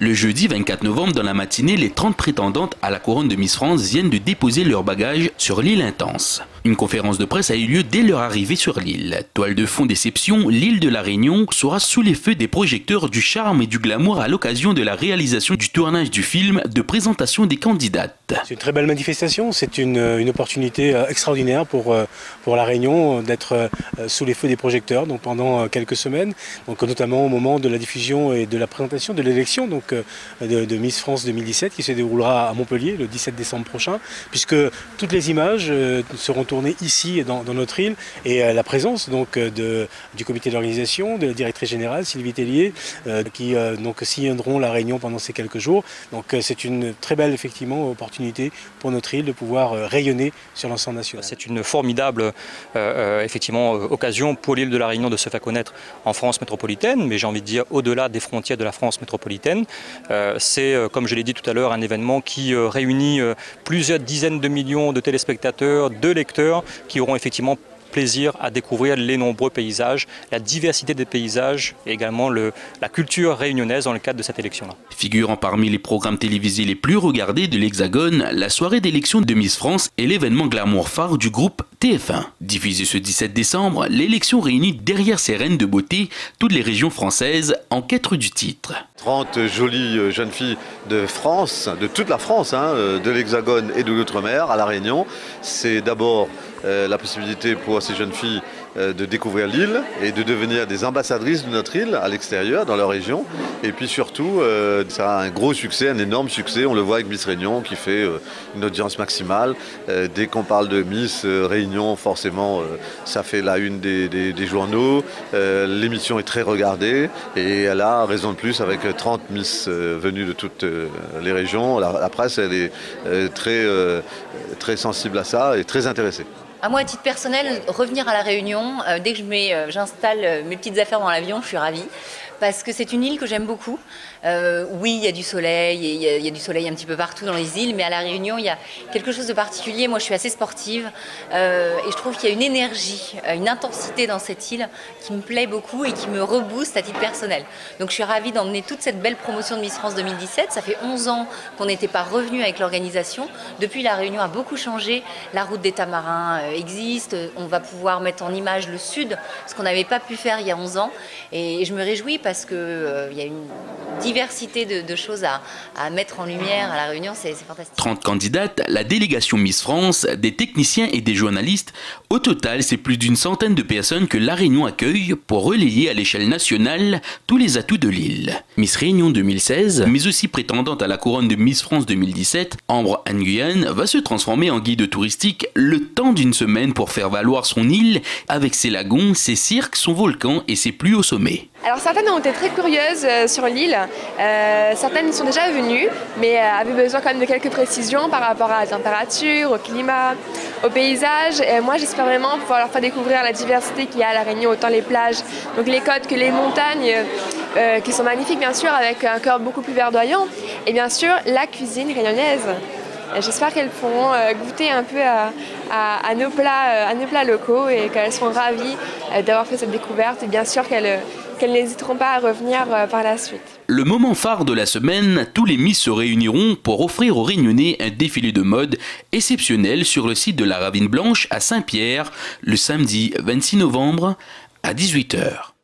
Le jeudi 24 novembre, dans la matinée, les 30 prétendantes à la couronne de Miss France viennent de déposer leurs bagages sur l'île Intense. Une conférence de presse a eu lieu dès leur arrivée sur l'île. Toile de fond déception, l'île de la Réunion sera sous les feux des projecteurs du charme et du glamour à l'occasion de la réalisation du tournage du film de présentation des candidates. C'est une très belle manifestation, c'est une opportunité extraordinaire pour la Réunion d'être sous les feux des projecteurs donc pendant quelques semaines, donc notamment au moment de la diffusion et de la présentation de l'élection de Miss France 2017 qui se déroulera à Montpellier le 17 décembre prochain, puisque toutes les images seront tournées ici dans notre île et la présence donc du comité d'organisation, de la directrice générale Sylvie Tellier qui donc sillonneront la Réunion pendant ces quelques jours. Donc c'est une très belle effectivement opportunité pour notre île de pouvoir rayonner sur l'ensemble national. C'est une formidable effectivement occasion pour l'île de la Réunion de se faire connaître en France métropolitaine, mais j'ai envie de dire au-delà des frontières de la France métropolitaine. C'est, comme je l'ai dit tout à l'heure, un événement qui réunit plusieurs dizaines de millions de téléspectateurs, de lecteurs qui auront effectivement plaisir à découvrir les nombreux paysages, la diversité des paysages et également la culture réunionnaise dans le cadre de cette élection-là. Figurant parmi les programmes télévisés les plus regardés de l'Hexagone, la soirée d'élection de Miss France est l'événement glamour phare du groupe TF1. Diffusé ce 17 décembre, l'élection réunit derrière ses reines de beauté toutes les régions françaises en quête du titre. 30 jolies jeunes filles de France, de toute la France, de l'Hexagone et de l'Outre-mer à La Réunion. C'est d'abord la possibilité pour ces jeunes filles de découvrir l'île et de devenir des ambassadrices de notre île à l'extérieur, dans leur région. Et puis surtout, ça a un gros succès, un énorme succès. On le voit avec Miss Réunion qui fait une audience maximale. Dès qu'on parle de Miss Réunion, forcément, ça fait la une des journaux. L'émission est très regardée et elle a raison de plus avec 30 Miss venues de toutes les régions. La presse, elle est très sensible à ça et très intéressée. À moi, à titre personnel, revenir à La Réunion, dès que j'installe mes petites affaires dans l'avion, je suis ravie. Parce que c'est une île que j'aime beaucoup. Oui, il y a du soleil, et il y a du soleil un petit peu partout dans les îles, mais à La Réunion, il y a quelque chose de particulier. Moi, je suis assez sportive et je trouve qu'il y a une énergie, une intensité dans cette île qui me plaît beaucoup et qui me rebooste à titre personnel. Donc, je suis ravie d'emmener toute cette belle promotion de Miss France 2017. Ça fait 11 ans qu'on n'était pas revenu avec l'organisation. Depuis, La Réunion a beaucoup changé. La route des Tamarins existe. On va pouvoir mettre en image le sud, ce qu'on n'avait pas pu faire il y a 11 ans. Et je me réjouis parce qu'il y a une diversité de choses à mettre en lumière à La Réunion, c'est fantastique. 30 candidates, la délégation Miss France, des techniciens et des journalistes. Au total, c'est plus d'une centaine de personnes que La Réunion accueille pour relayer à l'échelle nationale tous les atouts de l'île. Miss Réunion 2016, mais aussi prétendante à la couronne de Miss France 2017, Ambre Nguyen va se transformer en guide touristique le temps d'une semaine pour faire valoir son île avec ses lagons, ses cirques, son volcan et ses pluies au sommet. Alors certaines ont été très curieuses sur l'île, certaines sont déjà venues mais avaient besoin quand même de quelques précisions par rapport à la température, au climat, au paysage. Et moi j'espère vraiment pouvoir leur faire découvrir la diversité qu'il y a à La Réunion, autant les plages, donc les côtes que les montagnes qui sont magnifiques bien sûr avec un cœur beaucoup plus verdoyant et bien sûr la cuisine réunionnaise. J'espère qu'elles pourront goûter un peu à nos plats locaux et qu'elles seront ravies d'avoir fait cette découverte et bien sûr qu'elles n'hésiteront pas à revenir par la suite. Le moment phare de la semaine, tous les Miss se réuniront pour offrir aux Réunionnais un défilé de mode exceptionnel sur le site de la Ravine Blanche à Saint-Pierre le samedi 26 novembre à 18 h.